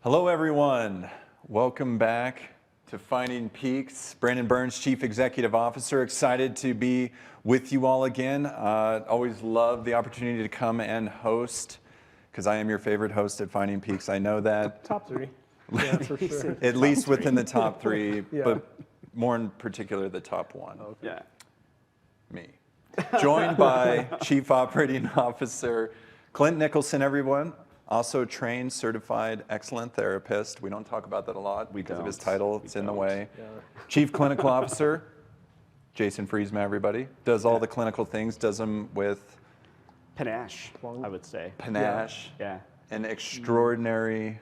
Hello, everyone. Welcome back to Finding Peaks. Brandon Burns, Chief Executive Officer, excited to be with you all again. Always love the opportunity to come and host, because I am your favorite host at Finding Peaks. I know that. Top three. Yeah, for sure. At least within the top three, Yeah. but more in particular, the top one. Okay. Yeah. Me. Joined by Chief Operating Officer Clint Nicholson, everyone. Also trained, certified, excellent therapist. We don't talk about that a lot because of his title. It's in the way. Yeah. Chief Clinical Officer, Jason Friesman, everybody. Does all the clinical things, does them with Panache, I would say. panache Yeah. and extraordinary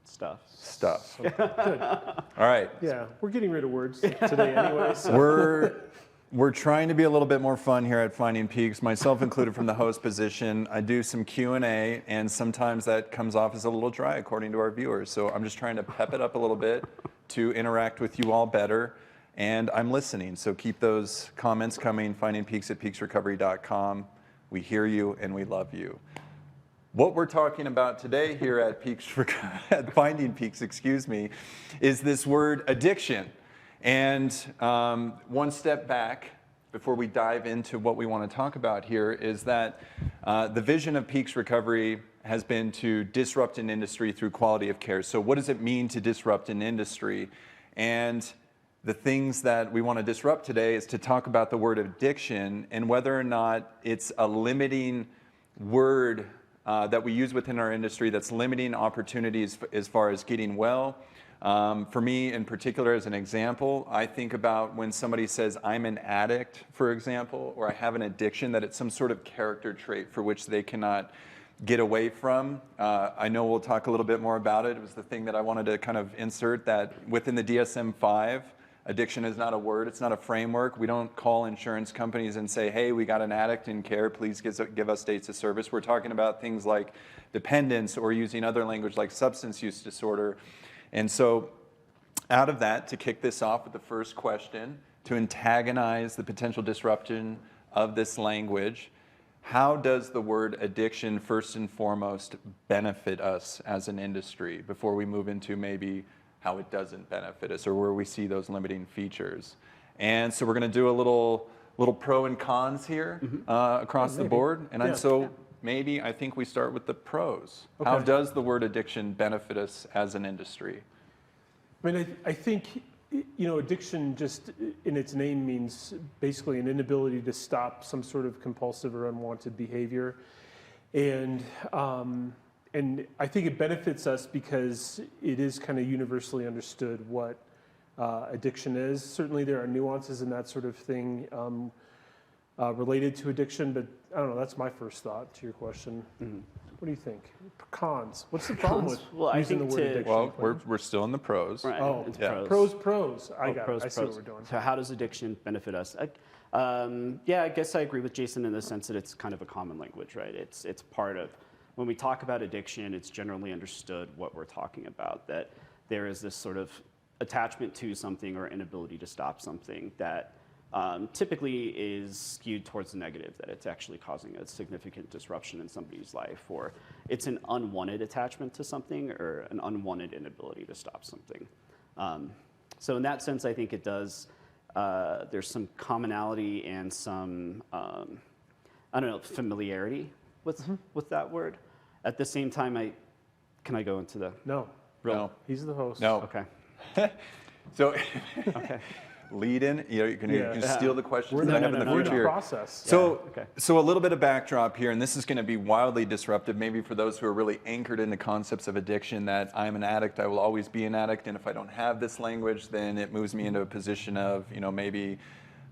Stuff. stuff. Good. All right. Yeah, we're getting rid of words today anyway. So. We're trying to be a little bit more fun here at Finding Peaks, myself included from the host position. I do some Q&A, and sometimes that comes off as a little dry according to our viewers. So I'm just trying to pep it up a little bit to interact with you all better, and I'm listening. So keep those comments coming, findingpeaks@peaksrecovery.com. We hear you and we love you. What we're talking about today here at at Finding Peaks, is this word addiction. And one step back before we dive into what we want to talk about here is that the vision of Peaks Recovery has been to disrupt an industry through quality of care. So what does it mean to disrupt an industry? And the things that we want to disrupt today is to talk about the word addiction and whether or not it's a limiting word that we use within our industry that's limiting opportunities as far as getting well. For me in particular, as an example, I think about when somebody says I'm an addict, for example, or I have an addiction, that it's some sort of character trait for which they cannot get away from. I know we'll talk a little bit more about it. It was the thing that I wanted to kind of insert, that within the DSM-5, addiction is not a word, it's not a framework. We don't call insurance companies and say, hey, we got an addict in care, please give us dates of service. We're talking about things like dependence, or using other language like substance use disorder. And so out of that, to kick this off with the first question, to antagonize the potential disruption of this language, how does the word addiction first and foremost benefit us as an industry before we move into maybe how it doesn't benefit us or where we see those limiting features? And so we're going to do a little pro and cons here across the board. And maybe I think we start with the pros. Okay. How does the word addiction benefit us as an industry? I mean, I think, addiction just in its name means basically an inability to stop some sort of compulsive or unwanted behavior. And I think it benefits us because it is kind of universally understood what addiction is. Certainly there are nuances and that sort of thing related to addiction, but I don't know, that's my first thought to your question. Mm-hmm. What do you think? Cons. What's the problem with using the word addiction? Well, we're still in the pros. Right. Oh, it's pros. I see what we're doing. So how does addiction benefit us? Yeah, I guess I agree with Jason in the sense that it's kind of a common language, right? It's part of, when we talk about addiction, it's generally understood what we're talking about, that there is this sort of attachment to something or inability to stop something that typically is skewed towards the negative, that it's actually causing a significant disruption in somebody's life, or it's an unwanted attachment to something or an unwanted inability to stop something. So in that sense, I think it does, there's some commonality and some, familiarity with that word. At the same time, can I go into the... No. He's the host. No. Okay. So... Okay. Lead in, you can steal the questions that I have in the future. We're in the process. So a little bit of backdrop here, and this is going to be wildly disruptive, maybe for those who are really anchored into concepts of addiction, that I'm an addict, I will always be an addict, and if I don't have this language, then it moves me into a position of, maybe,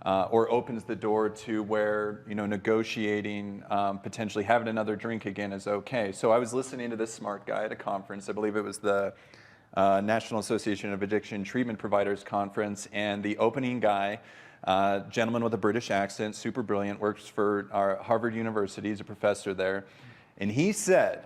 or opens the door to where, negotiating, potentially having another drink again is okay. So I was listening to this smart guy at a conference, I believe it was the National Association of Addiction Treatment Providers Conference, and the opening guy, gentleman with a British accent, super brilliant, works for our Harvard University, he's a professor there, and he said,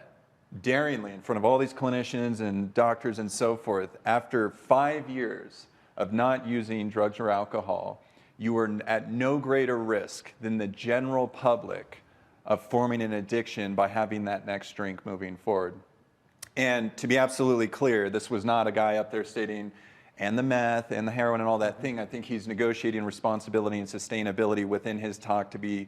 daringly, in front of all these clinicians and doctors and so forth, after 5 years of not using drugs or alcohol, you are at no greater risk than the general public of forming an addiction by having that next drink moving forward. And to be absolutely clear, this was not a guy up there stating, and the meth and the heroin and all that thing. I think he's negotiating responsibility and sustainability within his talk to be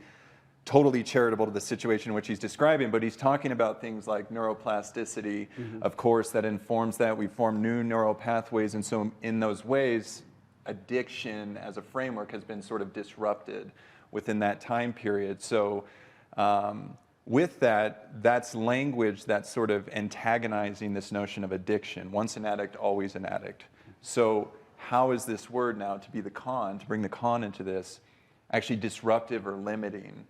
totally charitable to the situation in which he's describing, but he's talking about things like neuroplasticity, of course, that informs that. We form new neural pathways, and so in those ways, addiction as a framework has been sort of disrupted within that time period. So with that, that's language that's sort of antagonizing this notion of addiction. Once an addict, always an addict. So how is this word now, to be the con, to bring the con into this, actually disruptive or limiting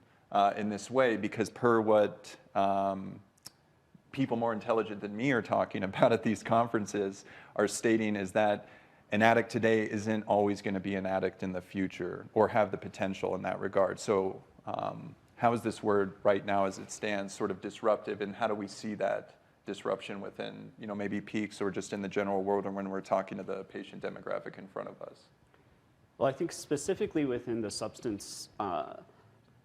in this way? Because per what people more intelligent than me are talking about at these conferences are stating is that an addict today isn't always going to be an addict in the future or have the potential in that regard. So how is this word right now as it stands sort of disruptive, and how do we see that disruption within, maybe peaks or just in the general world, or when we're talking to the patient demographic in front of us? Well, I think specifically within the substance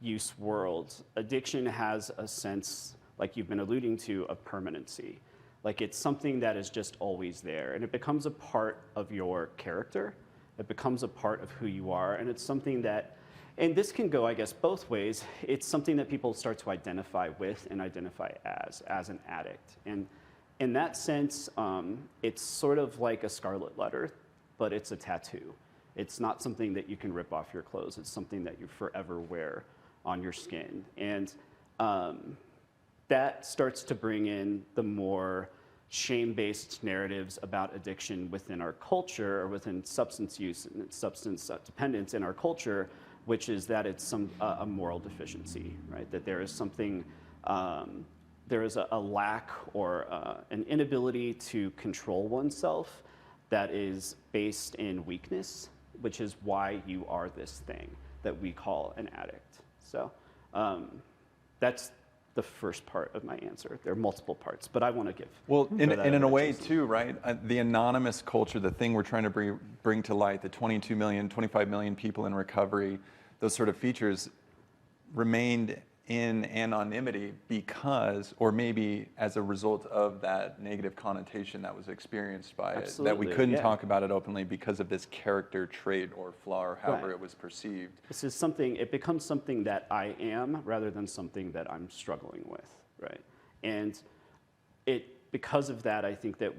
use world, addiction has a sense, like you've been alluding to, of permanency. Like it's something that is just always there, and it becomes a part of your character. It becomes a part of who you are, and it's something that, and this can go, I guess, both ways. It's something that people start to identify with and identify as an addict. And in that sense, it's sort of like a scarlet letter, but it's a tattoo. It's not something that you can rip off your clothes. It's something that you forever wear on your skin. And that starts to bring in the more shame-based narratives about addiction within our culture, or within substance use and substance dependence in our culture, which is that it's a moral deficiency, right? That there is something, there is a lack or an inability to control oneself that is based in weakness, which is why you are this thing that we call an addict. So that's the first part of my answer. There are multiple parts, but I want to give. Well, in a way too, right? The anonymous culture, the thing we're trying to bring to light, the 22 million, 25 million people in recovery, those sort of features remained in anonymity because, or maybe as a result of that negative connotation that was experienced by it, that we couldn't talk about it openly because of this character trait or flaw, or however it was perceived. This is something, it becomes something that I am rather than something that I'm struggling with, right? And because of that, I think that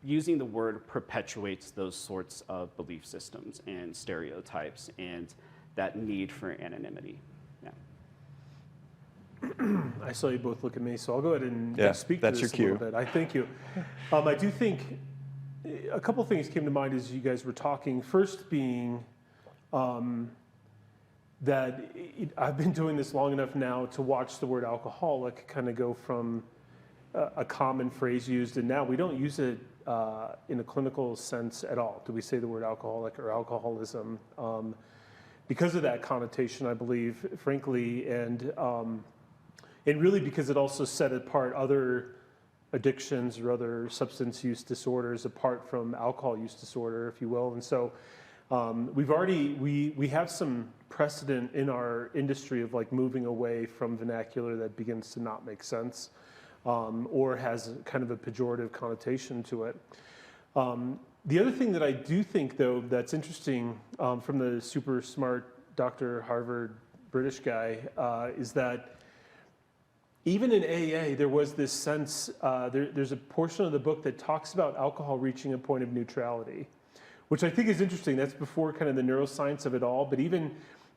using the word perpetuates those sorts of belief systems and stereotypes and that need for anonymity. Yeah. I saw you both look at me, so I'll go ahead and speak to that's this your a little bit. I thank you. I do think a couple things came to mind as you guys were talking. First being that I've been doing this long enough now to watch the word alcoholic kind of go from a common phrase used, and now we don't use it in a clinical sense at all. Do we say the word alcoholic or alcoholism? Because of that connotation, I believe, frankly, and really because it also set apart other addictions or other substance use disorders apart from alcohol use disorder, if you will. And so we have some precedent in our industry of like moving away from vernacular that begins to not make sense or has kind of a pejorative connotation to it. The other thing that I do think, though, that's interesting from the super smart Dr. Harvard British guy is that even in AA, there was this sense, there's a portion of the book that talks about alcohol reaching a point of neutrality, which I think is interesting. That's before kind of the neuroscience of it all. But even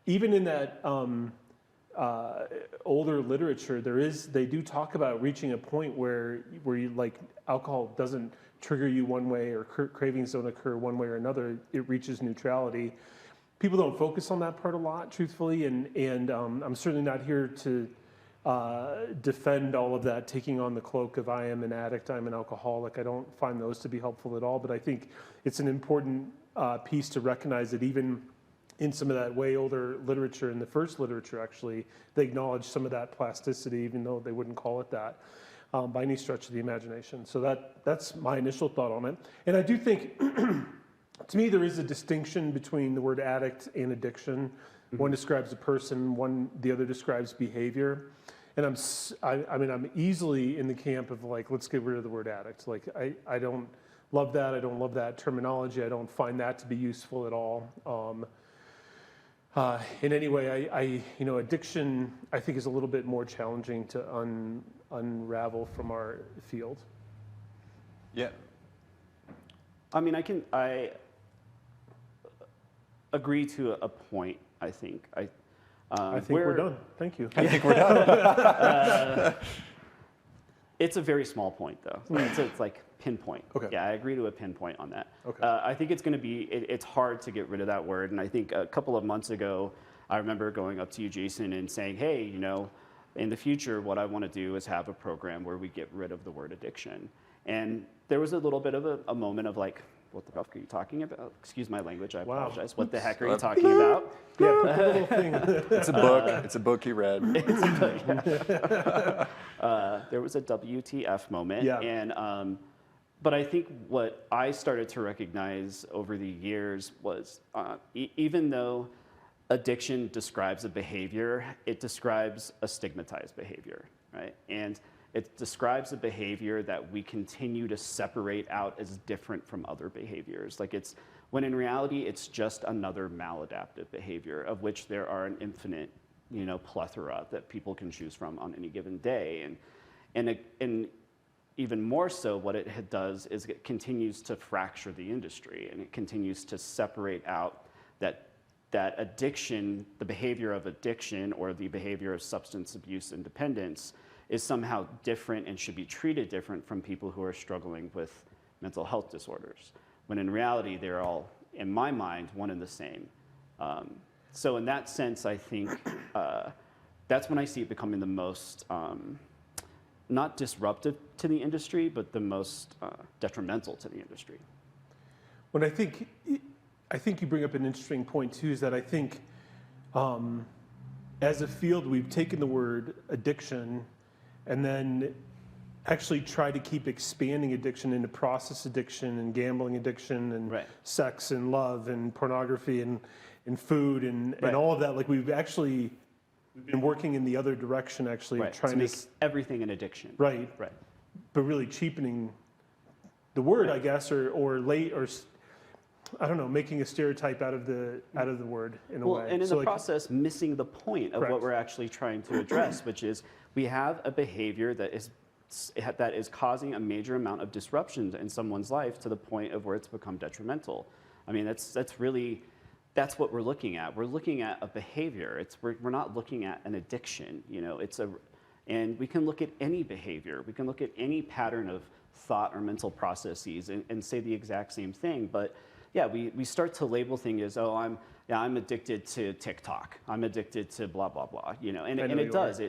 in that older literature, they do talk about reaching a point where you, like, alcohol doesn't trigger you one way or cravings don't occur one way or another. It reaches neutrality. People don't focus on that part a lot, truthfully, and I'm certainly not here to defend all of that, taking on the cloak of I am an addict, I'm an alcoholic. I don't find those to be helpful at all, but I think it's an important piece to recognize that even in some of that way older literature, in the first literature actually, they acknowledge some of that plasticity, even though they wouldn't call it that. By any stretch of the imagination. So that's my initial thought on it. And I do think, to me, there is a distinction between the word addict and addiction. Mm-hmm. One describes a person, the other describes behavior. And I mean, I'm easily in the camp of like, let's get rid of the word addict. Like, I don't love that. I don't love that terminology. I don't find that to be useful at all. In any way, you know, addiction, I think, is a little bit more challenging to unravel from our field. Yeah. I mean, I agree to a point, I think. I think we're done. Thank you. I think we're done. It's a very small point, though. It's like pinpoint. Okay. Yeah, I agree to a pinpoint on that. Okay. I think it's going to be, it's hard to get rid of that word. And I think a couple of months ago, I remember going up to you, Jason, and saying, hey, you know, in the future, what I want to do is have a program where we get rid of the word addiction. And there was a little bit of a moment of like, what the fuck are you talking about? Excuse my language, I apologize. What the heck are you talking about? Yeah, put the little thing. It's a book. It's a book he read. There was a WTF moment. Yeah. And, but I think what I started to recognize over the years was even though addiction describes a behavior, it describes a stigmatized behavior, right? And it describes a behavior that we continue to separate out as different from other behaviors. Like it's, when in reality, it's just another maladaptive behavior of which there are an infinite, you know, plethora that people can choose from on any given day. And even more so, what it does is it continues to fracture the industry, and it continues to separate out that addiction, the behavior of addiction or the behavior of substance abuse and dependence is somehow different and should be treated different from people who are struggling with mental health disorders, when in reality, they're all, in my mind, one and the same. So in that sense, I think that's when I see it becoming the most, not disruptive to the industry, but the most detrimental to the industry. When I think you bring up an interesting point too, is that I think as a field, we've taken the word addiction and then actually try to keep expanding addiction into process addiction and gambling addiction and Right. sex and love and pornography and food and Right. all of that. Like we've been working in the other direction, actually, Right. trying to make everything an addiction. right, Right. but really cheapening the word, I guess, or I don't know, making a stereotype out of the word in a Well, way. and in So the process, missing the point of Correct. what we're actually trying to address, which is we have a behavior that is causing a major amount of disruptions in someone's life to the point of where it's become detrimental. I mean, that's what we're looking at. We're looking at a behavior. We're not looking at an addiction. You know, and we can look at any behavior. We can look at any pattern of thought or mental processes and say the exact same thing. But yeah, we start to label things as, oh, I'm addicted to TikTok. I'm addicted to blah blah blah. You know, and it does.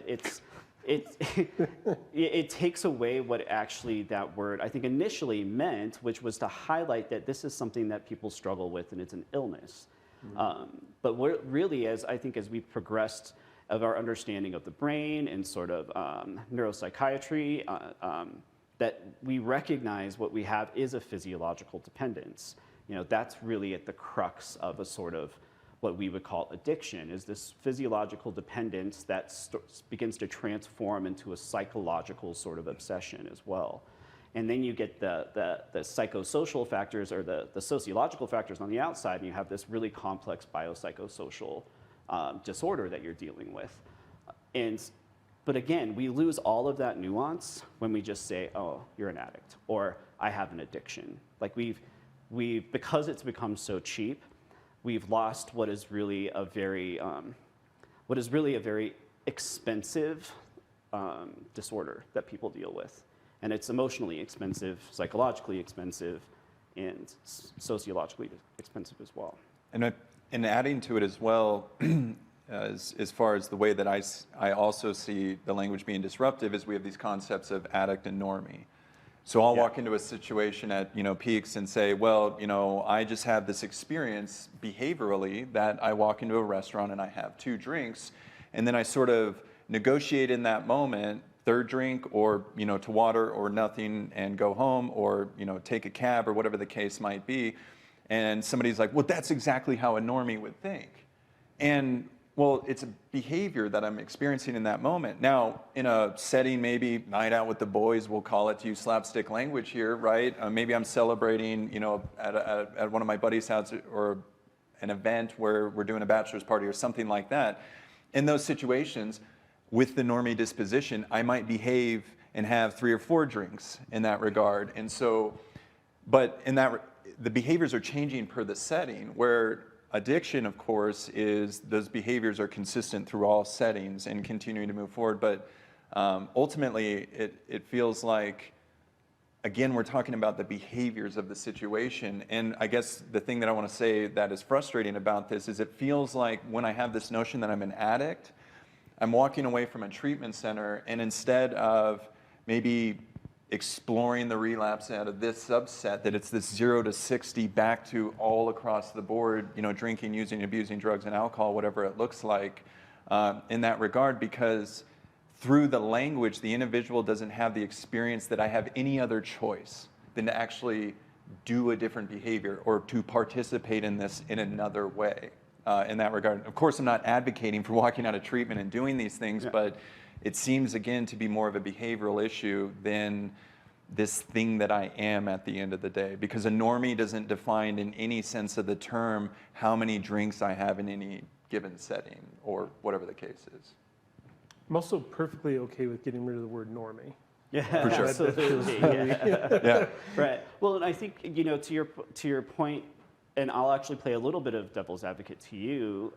It takes away what actually that word I think initially meant, which was to highlight that this is something that people struggle with and it's an illness. But really, as we've progressed of our understanding of the brain and sort of neuropsychiatry, that we recognize what we have is a physiological dependence. You know, that's really at the crux of a sort of what we would call addiction, is this physiological dependence that begins to transform into a psychological sort of obsession as well. And then you get the psychosocial factors or the sociological factors on the outside, and you have this really complex biopsychosocial disorder that you're dealing with. But again, we lose all of that nuance when we just say, oh, you're an addict, or I have an addiction. Like because it's become so cheap, we've lost what is really a very expensive disorder that people deal with. And it's emotionally expensive, psychologically expensive, and sociologically expensive as well. And adding to it as well, as far as the way that I also see the language being disruptive, is we have these concepts of addict and normie. So I'll walk into a situation at Peaks and say, well, I just have this experience behaviorally that I walk into a restaurant and I have 2 drinks, and then I sort of negotiate in that moment, third drink or to water or nothing and go home, or take a cab or whatever the case might be, and somebody's like, well, that's exactly how a normie would think. And Well, it's a behavior that I'm experiencing in that moment. Now, in a setting, maybe night out with the boys, we'll call it, to use slapstick language here, right? Maybe I'm celebrating, at one of my buddies' house, or an event where we're doing a bachelor's party or something like that. In those situations, with the normie disposition, I might behave and have 3 or 4 drinks in that regard. And so, but in that, the behaviors are changing per the setting, where addiction, of course, is those behaviors are consistent through all settings and continuing to move forward. But ultimately, it feels like, again, we're talking about the behaviors of the situation. And I guess the thing that I want to say that is frustrating about this is it feels like when I have this notion that I'm an addict, I'm walking away from a treatment center, and instead of maybe exploring the relapse out of this subset, that it's this 0 to 60 back to all across the board, drinking, using, abusing drugs and alcohol, whatever it looks like, in that regard, because through the language, the individual doesn't have the experience that I have any other choice than to actually do a different behavior or to participate in this in another way. In that regard, of course, I'm not advocating for walking out of treatment and doing these things, but it seems, again, to be more of a behavioral issue than this thing that I am at the end of the day. Because a normie doesn't define in any sense of the term how many drinks I have in any given setting or whatever the case is. I'm also perfectly okay with getting rid of the word normie. Yeah, For sure. absolutely. Yeah. Right. Well, and I think, to your point, and I'll actually play a little bit of devil's advocate to you,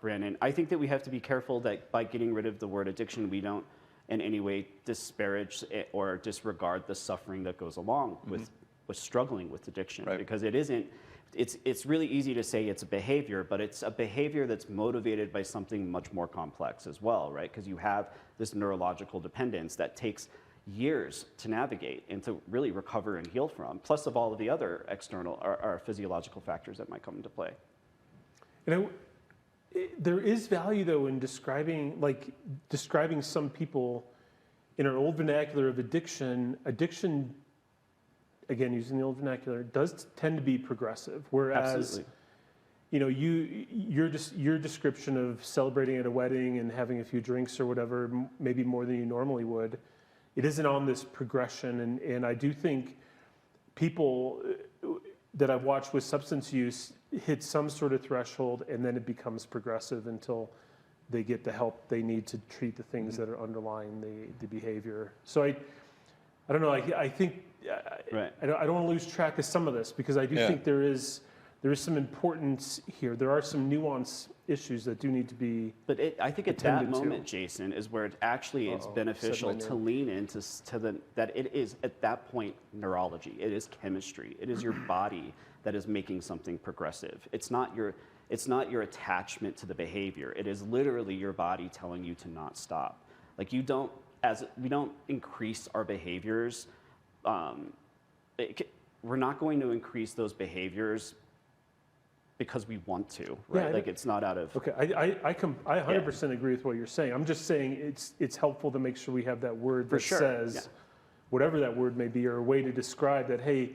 Brandon. I think that we have to be careful that by getting rid of the word addiction, we don't in any way disparage or disregard the suffering that goes along with struggling with addiction. Right. Because it isn't, it's really easy to say it's a behavior, but it's a behavior that's motivated by something much more complex as well, right? Because you have this neurological dependence that takes years to navigate and to really recover and heal from, plus of all of the other external or physiological factors that might come into play. There is value, though, in describing some people in our old vernacular of addiction. Addiction, again, using the old vernacular, does tend to be progressive, whereas your description of celebrating at a wedding and having a few drinks or whatever, maybe more than you normally would, it isn't on this progression. And I do think people that I've watched with substance use hit some sort of threshold, and then it becomes progressive until they get the help they need to treat the things that are underlying the behavior. So I don't know. I think Right. I don't want to lose track of some of this, because I do think there is some importance here. There are some nuance issues that do need to be. But I think at that attended to. moment, Jason, is where it actually it's beneficial said my to lean into that it is at that point neurology. It is chemistry. It is your body that is making something progressive. It's not your attachment to the behavior. It is literally your body telling you to not stop. Like we don't increase our behaviors. We're not going to increase those behaviors because we want to, right? Yeah, like it's not out of. Okay, I 100% agree with what you're saying. I'm just saying it's helpful to make sure we have that word that says, whatever that word may be, or a way to describe that, hey,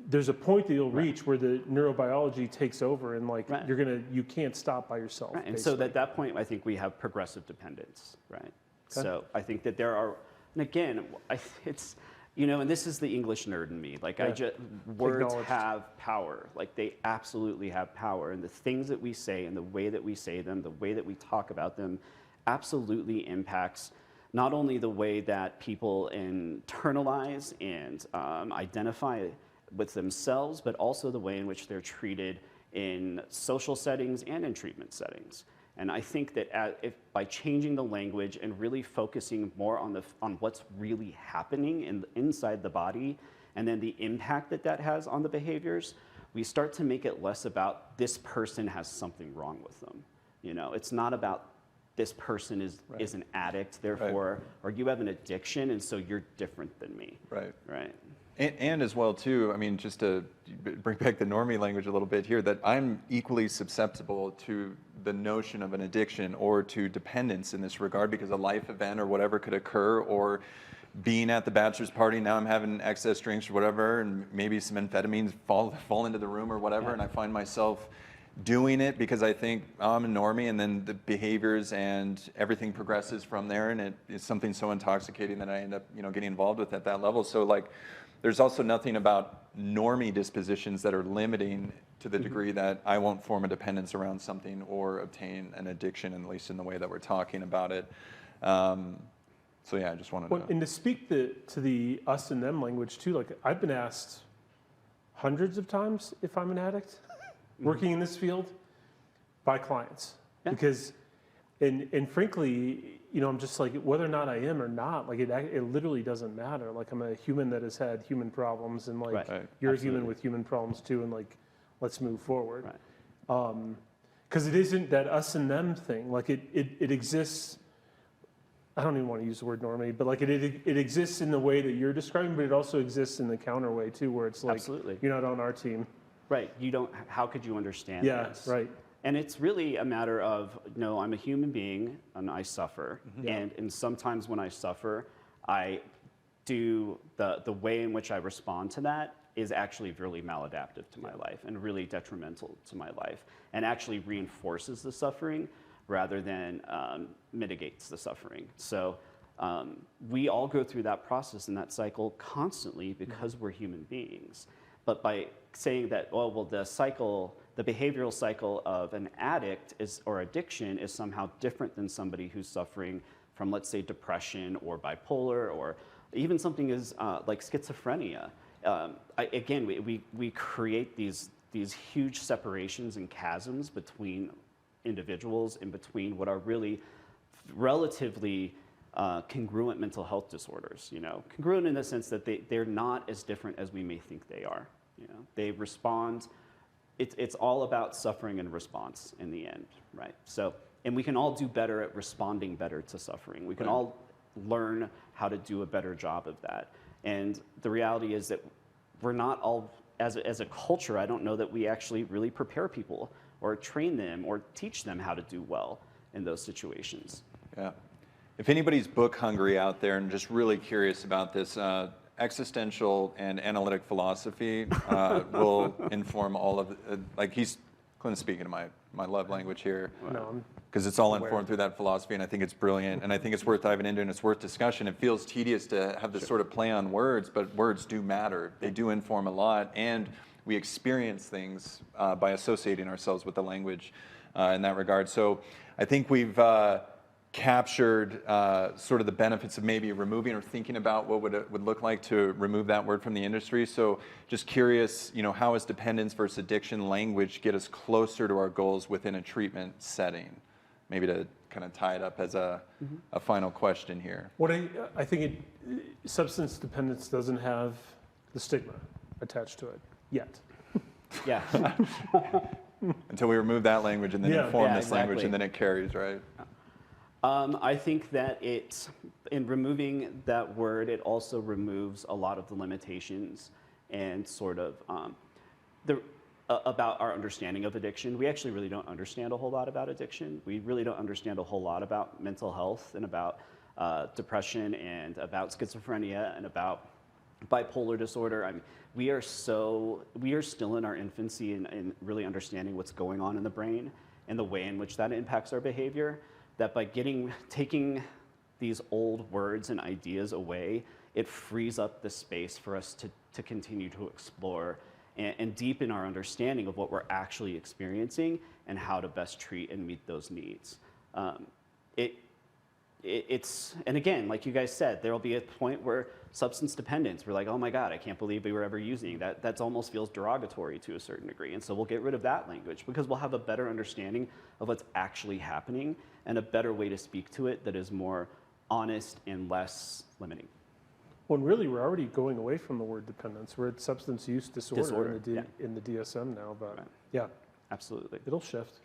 there's a point that you'll reach where the neurobiology takes over, and you can't stop by yourself. Right. And so at that point, I think we have progressive dependence, right? Okay. So I think that there are, and again, it's, and this is the English nerd in me. Like words have power. Like they absolutely have power, and the things that we say and the way that we say them, the way that we talk about them, absolutely impacts not only the way that people internalize and identify with themselves, but also the way in which they're treated in social settings and in treatment settings. And I think that if by changing the language and really focusing more on what's really happening inside the body, and then the impact that has on the behaviors, we start to make it less about this person has something wrong with them. It's not about this person is an addict, therefore, or you have an addiction, and so you're different than me. Right. Right. And as well, too, I mean, just to bring back the normie language a little bit here, that I'm equally susceptible to the notion of an addiction or to dependence in this regard, because a life event or whatever could occur, or being at the bachelor's party, now I'm having excess drinks or whatever, and maybe some amphetamines fall into the room or whatever, and I find myself doing it because I think I'm a normie, and then the behaviors and everything progresses from there, and it is something so intoxicating that I end up, getting involved with at that level. So like, there's also nothing about normie dispositions that are limiting to the degree that I won't form a dependence around something or obtain an addiction, at least in the way that we're talking about it. So yeah, I just wanted to. And to speak to the us and them language too, like I've been asked hundreds of times if I'm an addict working in this field by clients. Yeah. Because, and frankly, I'm just like, whether or not I am or not, like it literally doesn't matter. Like I'm a human that has had human problems, and like Right. you're a human with human problems too, and like, let's move forward. Right. Because it isn't that us and them thing. Like it exists. I don't even want to use the word normie, but like it exists in the way that you're describing, but it also exists in the counter way too, where it's like, Absolutely. you're not on our team. Right. You don't. How could you understand Yeah, this? right. And it's really a matter of, no, I'm a human being and I suffer. Yeah. And sometimes when I suffer, I do the way in which I respond to that is actually really maladaptive to my life and really detrimental to my life, and actually reinforces the suffering rather than mitigates the suffering. So we all go through that process and that cycle constantly because we're human beings. But by saying that, the behavioral cycle of an addict or addiction is somehow different than somebody who's suffering from, let's say, depression or bipolar, or even something as like schizophrenia. Again, we create these huge separations and chasms between individuals and between what are really relatively congruent mental health disorders. Congruent in the sense that they're not as different as we may think they are. They respond. It's all about suffering and response in the end, right? So, and we can all do better at responding better to suffering. We can all learn how to do a better job of that. And the reality is that we're not all, as a culture, I don't know that we actually really prepare people or train them or teach them how to do well in those situations. Yeah. If anybody's book hungry out there and just really curious about this, existential and analytic philosophy will inform all of like Clint's speaking to my love language here, because it's all informed through that philosophy, and I think it's brilliant, and I think it's worth diving into, and it's worth discussion. It feels tedious to have this sort of play on words, but words do matter. They do inform a lot, and we experience things by associating ourselves with the language in that regard. So I think we've captured sort of the benefits of maybe removing or thinking about what it would look like to remove that word from the industry. So just curious, how does dependence versus addiction language get us closer to our goals within a treatment setting? Maybe to kind of tie it up as a final question here. What I think substance dependence doesn't have the stigma attached to it yet. Yeah. Until we remove that language and then inform this language, exactly. and then it carries, right? I think that in removing that word, it also removes a lot of the limitations and sort of about our understanding of addiction. We actually really don't understand a whole lot about addiction. We really don't understand a whole lot about mental health and about depression and about schizophrenia and about bipolar disorder. I mean, we are still in our infancy in really understanding what's going on in the brain and the way in which that impacts our behavior. That by taking these old words and ideas away, it frees up the space for us to continue to explore and deepen our understanding of what we're actually experiencing and how to best treat and meet those needs. And again, like you guys said, there will be a point where substance dependence, we're like, oh my God, I can't believe we were ever using that. That almost feels derogatory to a certain degree. And so we'll get rid of that language because we'll have a better understanding of what's actually happening and a better way to speak to it that is more honest and less limiting. Well, and really, we're already going away from the word dependence. We're at substance use disorder. In the DSM now, but yeah. Absolutely. It'll shift.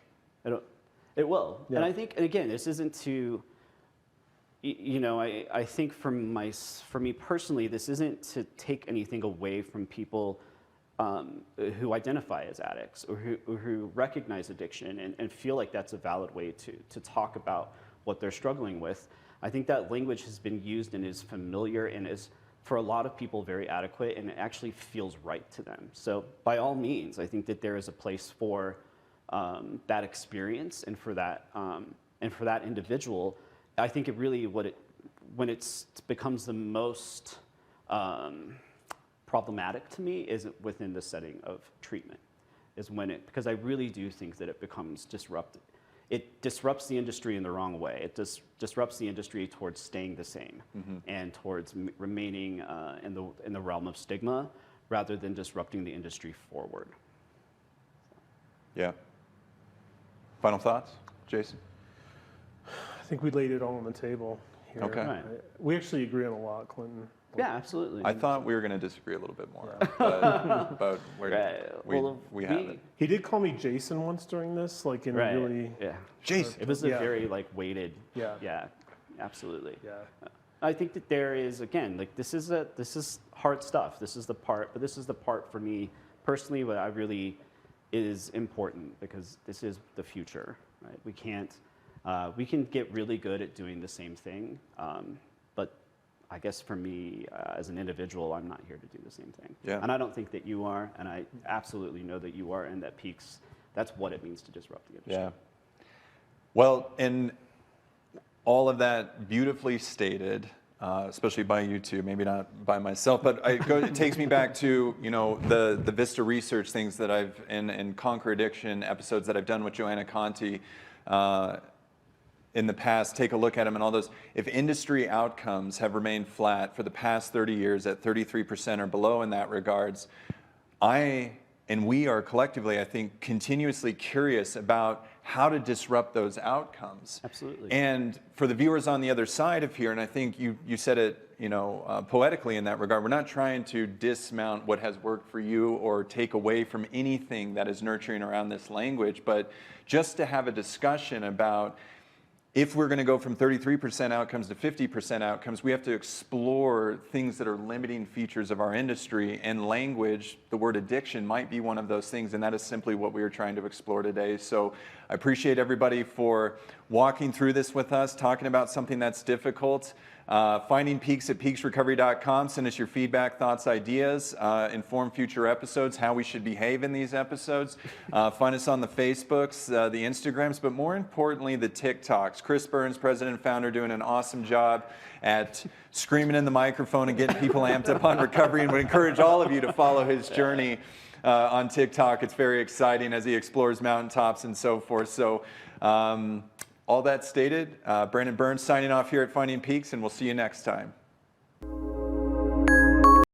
It will. Yeah. And I think, and again, this isn't to, I think for me personally, this isn't to take anything away from people who identify as addicts or who recognize addiction and feel like that's a valid way to talk about what they're struggling with. I think that language has been used and is familiar and is, for a lot of people, very adequate, and it actually feels right to them. So by all means, I think that there is a place for that experience, and for that individual, I think it really when it becomes the most problematic to me is within the setting of treatment, is when because I really do think that it becomes disruptive. It disrupts the industry in the wrong way. It disrupts the industry towards staying the same and towards remaining in the realm of stigma rather than disrupting the industry forward. Yeah. Final thoughts, Jason? I think we laid it all on the table here. Okay. Right. We actually agree on a lot, Clinton. Yeah, absolutely. I thought we were going to disagree a little bit more, but Right. we haven't. He did call me Jason once during this, like in a really. Yeah. Jason. It was a Yeah. very weighted. Yeah. Yeah. Absolutely. Yeah. I think that there is, again, this is hard stuff. This is the part for me personally what I really is important, because this is the future, right? We can get really good at doing the same thing, but I guess for me as an individual, I'm not here to do the same thing. Yeah. And I don't think that you are, and I absolutely know that you are, and that Peaks, that's what it means to disrupt the industry. Yeah. Well, and all of that beautifully stated, especially by you two, maybe not by myself, but it takes me back to the Vista research things that I've and Conquer Addiction episodes that I've done with Joanna Conti in the past. Take a look at them and all those. If industry outcomes have remained flat for the past 30 years at 33% or below in that regards, and we are collectively, I think, continuously curious about how to disrupt those outcomes. Absolutely. And for the viewers on the other side of here, and I think you said it, poetically in that regard, we're not trying to dismount what has worked for you or take away from anything that is nurturing around this language, but just to have a discussion about, if we're going to go from 33% outcomes to 50% outcomes, we have to explore things that are limiting features of our industry, and language, the word addiction, might be one of those things, and that is simply what we are trying to explore today. So I appreciate everybody for walking through this with us, talking about something that's difficult. Finding Peaks at peaksrecovery.com. Send us your feedback, thoughts, ideas. Inform future episodes, how we should behave in these episodes. Find us on the Facebooks, the Instagrams, but more importantly, the TikToks. Chris Burns, president and founder, doing an awesome job at screaming in the microphone and getting people amped up on recovery, and would encourage all of you to follow his journey on TikTok. It's very exciting as he explores mountaintops and so forth. So all that stated, Brandon Burns signing off here at Finding Peaks, and we'll see you next time.